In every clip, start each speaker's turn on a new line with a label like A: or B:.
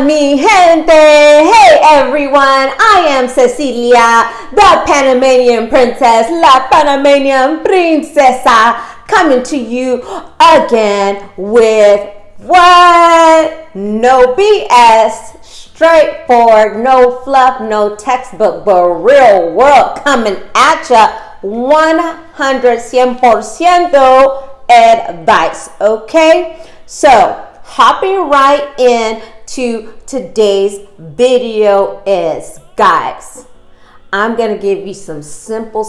A: mi gente! Hey everyone, I am Cecilia, the Panamanian princess, la Panamanian princesa, coming to you again with what? No BS, straightforward, no fluff, no textbook, but real world coming at ya 100% advice, okay? So, hopping right in to today's video is, guys, I'm going to give you some simple,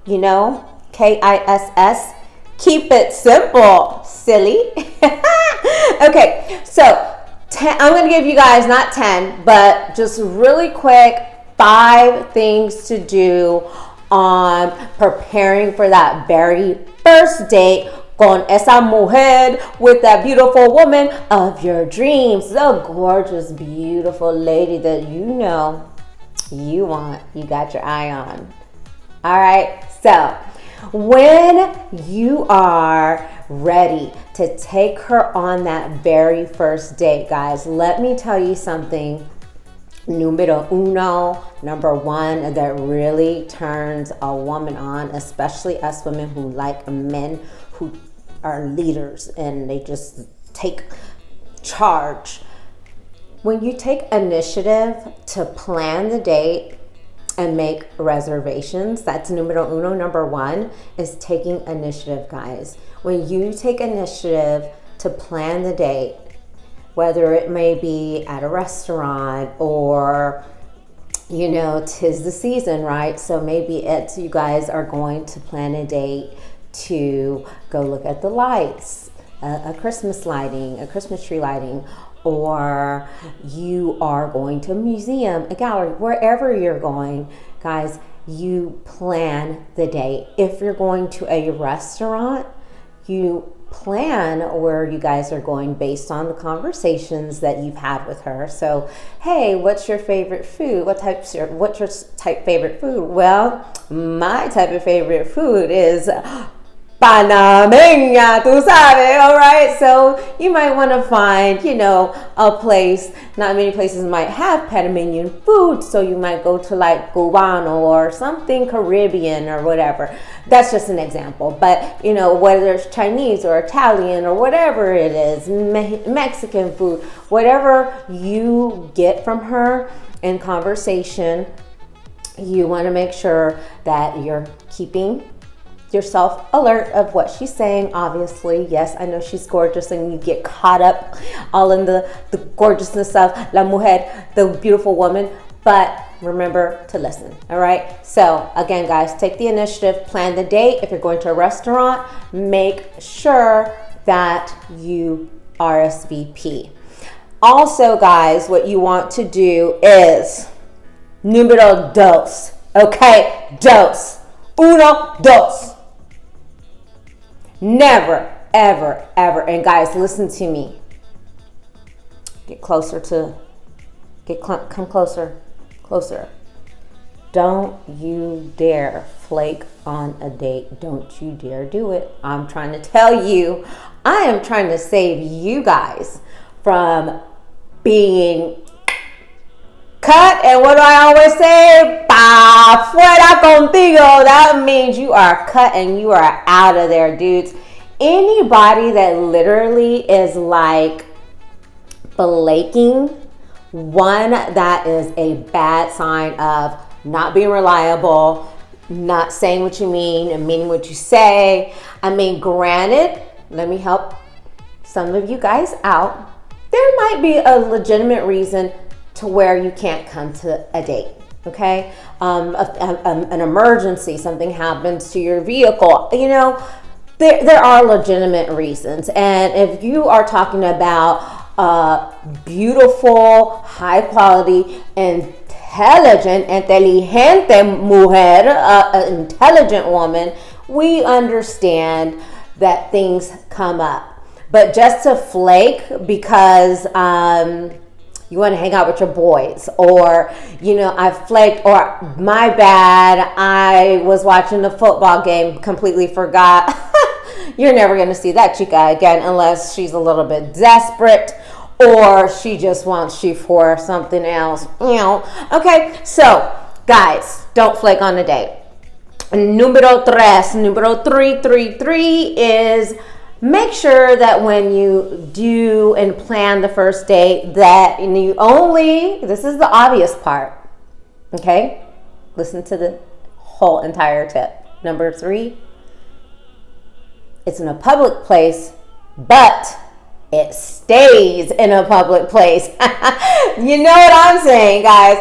A: you know, KISS, keep it simple, silly. Okay, so I'm going to give you guys not 10, but just really quick 5 things to do on preparing for that very first date con esa mujer, with that beautiful woman of your dreams, the gorgeous, beautiful lady that you know you want, you got your eye on. All right, so when you are ready to take her on that very first date, guys, let me tell you something. Numero uno, number one, that really turns a woman on, especially us women who like men who are leaders and they just take charge. When you take initiative to plan the date and make reservations, that's numero uno. Number one is taking initiative, guys. When you take initiative to plan the date, whether it may be at a restaurant or, you know, 'tis the season, right? So maybe it's you guys are going to plan a date to go look at the lights, a Christmas lighting, a Christmas tree lighting, or you are going to a museum, a gallery, wherever you're going, guys, you plan the date. If you're going to a restaurant, you plan where you guys are going based on the conversations that you've had with her. So, hey, what's your favorite food? What's your type favorite food? Well, my type of favorite food is Panamanian, tú sabes, all right? So you might want to find, you know, a place. Not many places might have Panamanian food, so you might go to like Cubano or something Caribbean or whatever. That's just an example. But, you know, whether it's Chinese or Italian or whatever it is, Mexican food, whatever you get from her in conversation, you want to make sure that you're keeping yourself alert of what she's saying. Obviously, yes, I know she's gorgeous and you get caught up all in the gorgeousness of la mujer, the beautiful woman, but remember to listen. All right, so again, guys, take the initiative, plan the date. If you're going to a restaurant, make sure that you RSVP. Also, guys, what you want to do is numero dos, okay? Dos, uno, dos. Never, ever, ever, and guys, listen to me. Come closer. Don't you dare flake on a date. Don't you dare do it. I'm trying to tell you, I am trying to save you guys from being cut. And what do I always say? Pa fuera contigo. That means you are cut and you are out of there, dudes. Anybody that literally is like flaking, one, that is a bad sign of not being reliable, not saying what you mean and meaning what you say. I mean, granted, let me help some of you guys out. There might be a legitimate reason to where you can't come to a date, okay? An emergency, something happens to your vehicle, you know, there are legitimate reasons. And if you are talking about beautiful, high quality, inteligente mujer, an intelligent woman, we understand that things come up. But just to flake because you want to hang out with your boys, or, you know, I flaked, or my bad, I was watching the football game, completely forgot. You're never going to see that chica again unless she's a little bit desperate or she just wants you for something else. Okay, so guys, don't flake on a date. Número three is make sure that when you do and plan the first date that this is the obvious part, okay? Listen to the whole entire tip. Number 3, it's in a public place, but it stays in a public place. You know what I'm saying, guys?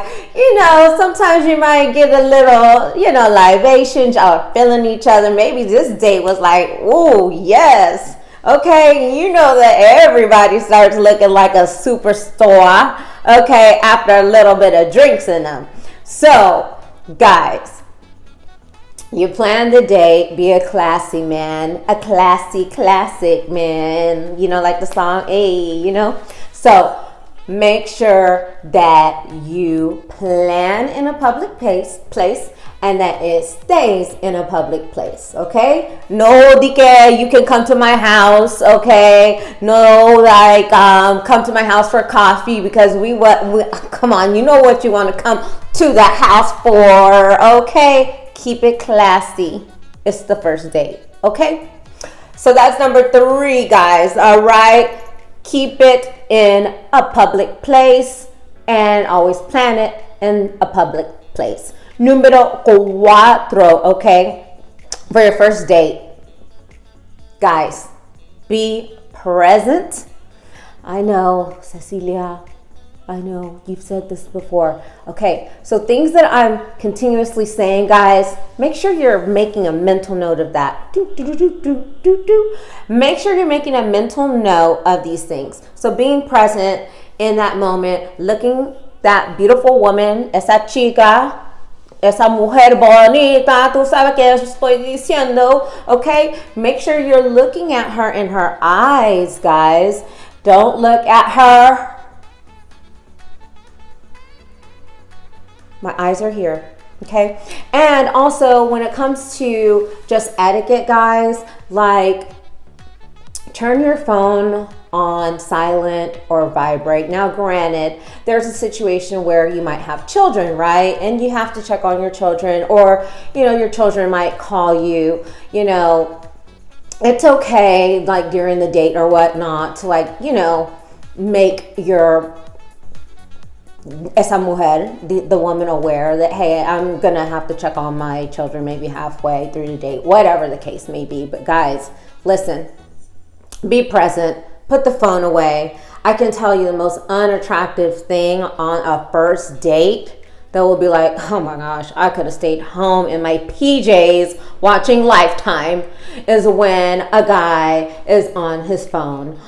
A: Sometimes you might get a little, libations or feeling each other. Maybe this date was like, oh, yes. Okay, you know that everybody starts looking like a superstar, okay, after a little bit of drinks in them. So, guys, you plan the date, be a classy man, a classic man, like the song, hey, So, make sure that you plan in a public place and that it stays in a public place, okay? No, DK, you can come to my house, okay? No, come to my house for coffee because come on, you know what you want to come to the house for, okay? Keep it classy. It's the first date, okay? So that's number 3, guys, all right? Keep it in a public place and always plan it in a public place. Número 4, okay? For your first date, guys, be present. I know, Cecilia, I know you've said this before. Okay, so things that I'm continuously saying, guys, make sure you're making a mental note of that. Make sure you're making a mental note of these things. So being present in that moment, looking that beautiful woman, esa chica, esa mujer bonita, tú sabes que estoy diciendo, okay? Make sure you're looking at her in her eyes, guys. Don't look at her. My eyes are here, okay? And also, when it comes to just etiquette, guys, like turn your phone on silent or vibrate. Now, granted, there's a situation where you might have children, right? And you have to check on your children, or, your children might call you, it's okay, like during the date or whatnot, to make your esa mujer, the woman, aware that, hey, I'm gonna have to check on my children maybe halfway through the date, whatever the case may be. But guys, listen, be present, put the phone away. I can tell you the most unattractive thing on a first date that will be like, oh my gosh, I could have stayed home in my PJs watching Lifetime, is when a guy is on his phone,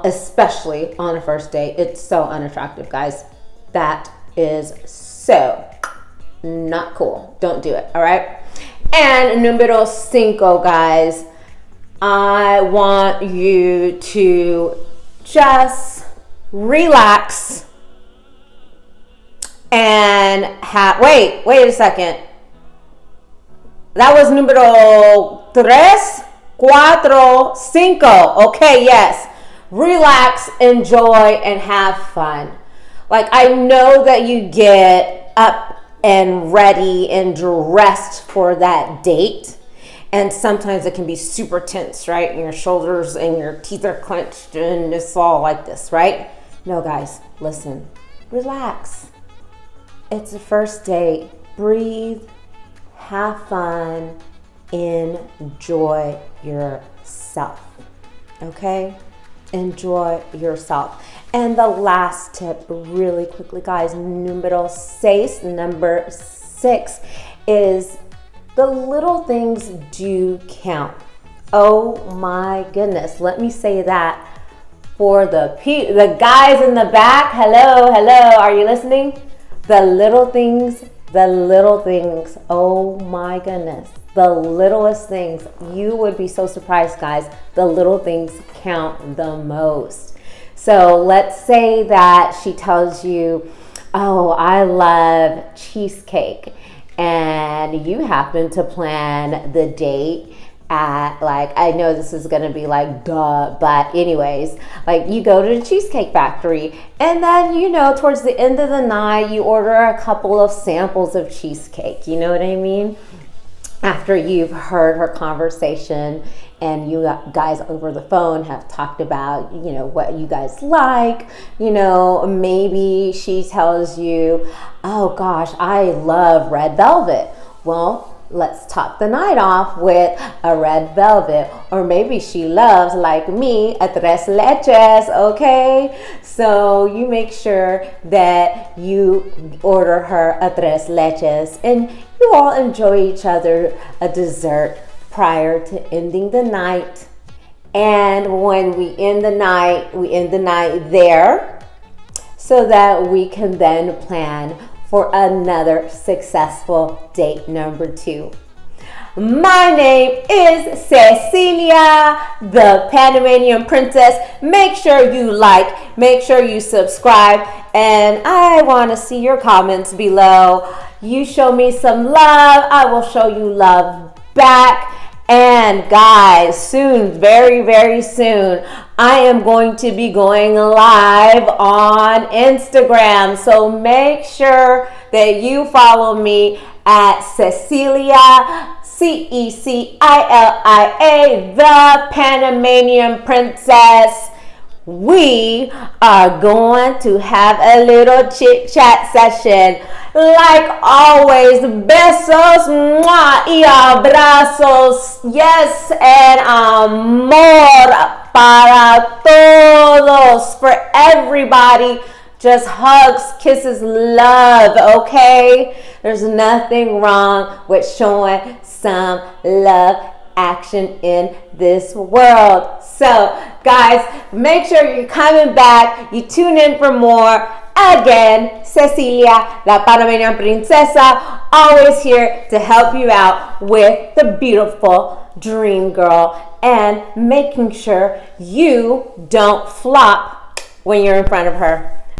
A: especially on a first date. It's so unattractive, guys. That is so not cool. Don't do it, all right? And número 5, guys, I want you to just relax and wait a second. That was número 3, 4, 5. Okay, yes. Relax, enjoy, and have fun. Like, I know that you get up and ready and dressed for that date, and sometimes it can be super tense, right? And your shoulders and your teeth are clenched and it's all like this, right? No, guys, listen, relax. It's a first date. Breathe, have fun, enjoy yourself, okay? Enjoy yourself. And the last tip, really quickly, guys, number 6, is the little things do count. Oh my goodness, let me say that for the guys in the back. Hello, are you listening? The little things, oh my goodness. The littlest things, you would be so surprised, guys. The little things count the most. So let's say that she tells you, oh, I love cheesecake, and you happen to plan the date at, like, I know this is gonna be like duh, but anyways, like you go to the Cheesecake Factory and then, you know, towards the end of the night you order a couple of samples of cheesecake, you know what I mean? After you've heard her conversation and you guys over the phone have talked about, you know, what you guys like, you know, maybe she tells you, oh gosh, I love red velvet. Well, let's top the night off with a red velvet. Or maybe she loves, like me, a tres leches, okay? So you make sure that you order her a tres leches and you all enjoy each other a dessert prior to ending the night. And when we end the night there so that we can then plan for another successful date number 2. My name is Cecilia, the Panamanian princess. Make sure you like, make sure you subscribe, and I want to see your comments below. You show me some love, I will show you love back. And guys, soon, very, very soon, I am going to be going live on Instagram. So make sure that you follow me at Cecilia, Cecilia, the Panamanian princess. We are going to have a little chit chat session. Like always, besos, mwah, y abrazos, yes, and amor para todos, for everybody. Just hugs, kisses, love, okay? There's nothing wrong with showing some love action in this world. So, guys, make sure you're coming back. You tune in for more. Again, Cecilia, la Panamanian princesa, always here to help you out with the beautiful dream girl and making sure you don't flop when you're in front of her.